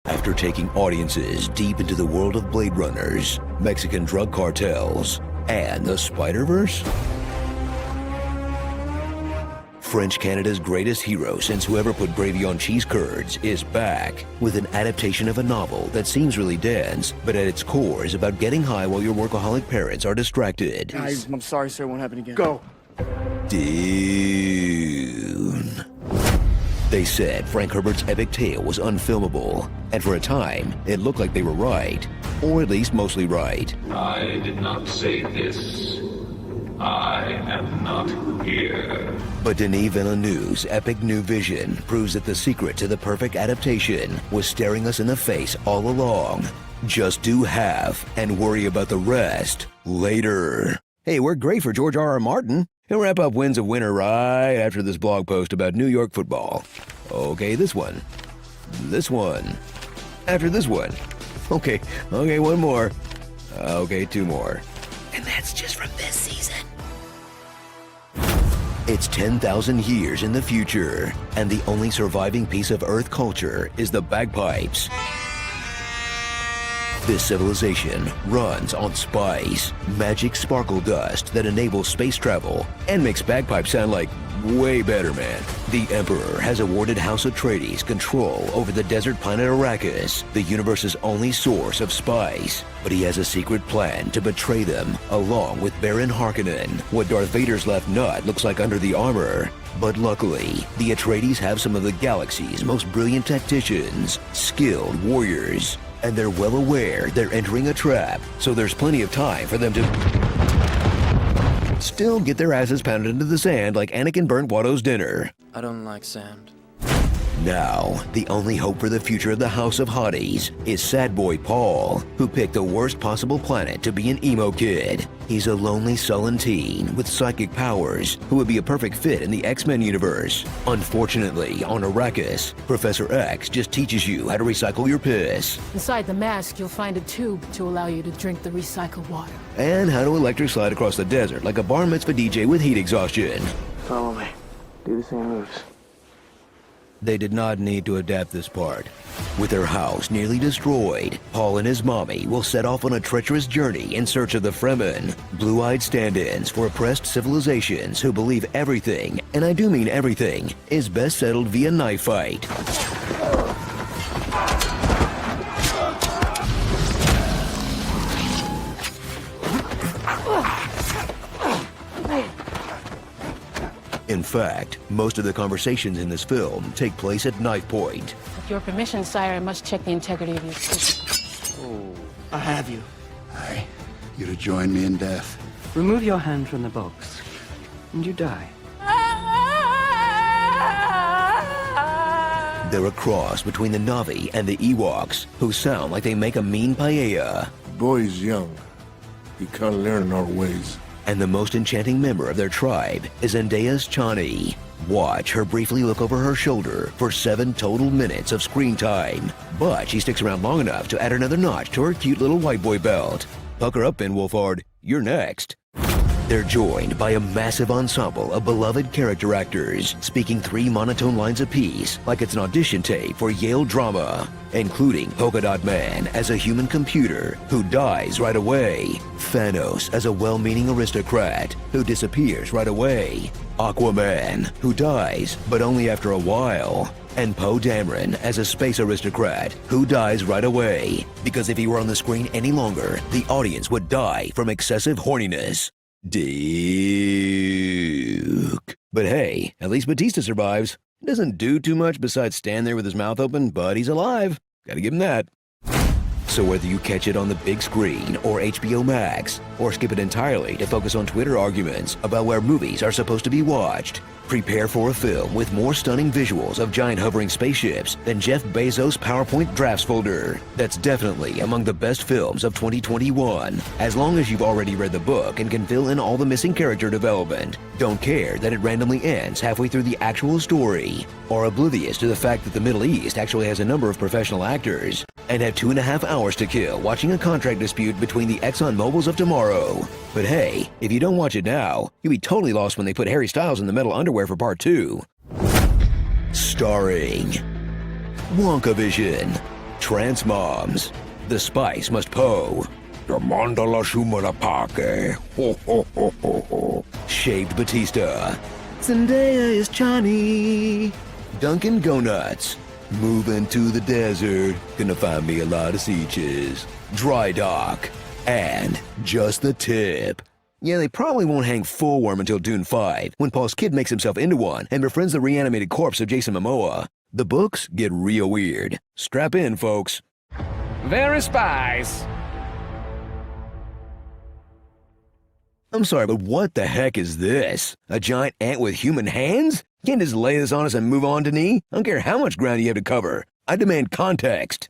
After taking audiences deep into the world of Blade Runners, Mexican drug cartels, and the Spider-Verse? French Canada's greatest hero since whoever put gravy on cheese curds is back with an adaptation of a novel that seems really dense, but at its core is about getting high while your workaholic parents are distracted. Guys, I'm sorry, sir. It won't happen again. Go. Dune. They said Frank Herbert's epic tale was unfilmable, and for a time, it looked like they were right. Or at least mostly right. I did not say this. I am not here. But Denis Villeneuve's epic new vision proves that the secret to the perfect adaptation was staring us in the face all along. Just do half and worry about the rest later. Hey, we're great for George R.R. Martin. He'll wrap up Winds of Winter right after this blog post about New York football. Okay, this one. This one. After this one. Okay, one more. Okay, two more. And that's just from this season. It's 10,000 years in the future, and the only surviving piece of Earth culture is the bagpipes. This civilization runs on spice, magic sparkle dust that enables space travel and makes bagpipes sound like way better, man. The Emperor has awarded House Atreides control over the desert planet Arrakis, the universe's only source of spice. But he has a secret plan to betray them, along with Baron Harkonnen. What Darth Vader's left nut looks like under the armor. But luckily, the Atreides have some of the galaxy's most brilliant tacticians, skilled warriors. And they're well aware they're entering a trap, so there's plenty of time for them to still get their asses pounded into the sand like Anakin burnt Watto's dinner. I don't like sand. Now, the only hope for the future of the House of Hotties is sad boy Paul, who picked the worst possible planet to be an emo kid. He's a lonely, sullen teen with psychic powers who would be a perfect fit in the X-Men universe. Unfortunately, on Arrakis, Professor X just teaches you how to recycle your piss. Inside the mask, you'll find a tube to allow you to drink the recycled water. And how to electric slide across the desert like a bar mitzvah DJ with heat exhaustion. Follow me. Do the same moves. They did not need to adapt this part. With their house nearly destroyed, Paul and his mommy will set off on a treacherous journey in search of the Fremen, blue-eyed stand-ins for oppressed civilizations who believe everything, and I do mean everything, is best settled via knife fight. In fact, most of the conversations in this film take place at knife point. With your permission, sire, I must check the integrity of your system. I have you. Aye. You to join me in death. Remove your hand from the box, and you die. They're a cross between the Na'vi and the Ewoks, who sound like they make a mean paella. The boy's young. He can't learn our ways. And the most enchanting member of their tribe is Zendaya's Chani. Watch her briefly look over her shoulder for 7 total minutes of screen time. But she sticks around long enough to add another notch to her cute little white boy belt. Pucker up, Ben Wolfhard. You're next. They're joined by a massive ensemble of beloved character actors, speaking 3 monotone lines apiece like it's an audition tape for Yale drama, including Polka Dot Man as a human computer who dies right away, Thanos as a well-meaning aristocrat who disappears right away, Aquaman, who dies but only after a while, and Poe Dameron as a space aristocrat who dies right away, because if he were on the screen any longer, the audience would die from excessive horniness. Duke. But hey, at least Batista survives. He doesn't do too much besides stand there with his mouth open, but he's alive. Gotta give him that. So whether you catch it on the big screen or HBO Max, or skip it entirely to focus on Twitter arguments about where movies are supposed to be watched, prepare for a film with more stunning visuals of giant hovering spaceships than Jeff Bezos' PowerPoint drafts folder. That's definitely among the best films of 2021, as long as you've already read the book and can fill in all the missing character development. Don't care that it randomly ends halfway through the actual story, or oblivious to the fact that the Middle East actually has a number of professional actors, and have 2.5 hours to kill watching a contract dispute between the Exxon Mobil's of tomorrow. But hey, if you don't watch it now, you'll be totally lost when they put Harry Styles in the metal underwear for part 2. Starring WonkaVision, Trans Moms. The spice must po. The mandala shumanapake. Ho ho ho ho ho. Shaved Batista. Zendaya is Chani. Dunkin' Go Nuts. Moving to the desert. Gonna find me a lot of Seaches. Dry Dock. And just the tip. Yeah, they probably won't hang full worm until Dune 5, when Paul's kid makes himself into one and befriends the reanimated corpse of Jason Momoa. The books get real weird. Strap in, folks. Very spies. I'm sorry, but what the heck is this? A giant ant with human hands? Can't just lay this on us and move on, Denis? I don't care how much ground you have to cover. I demand context.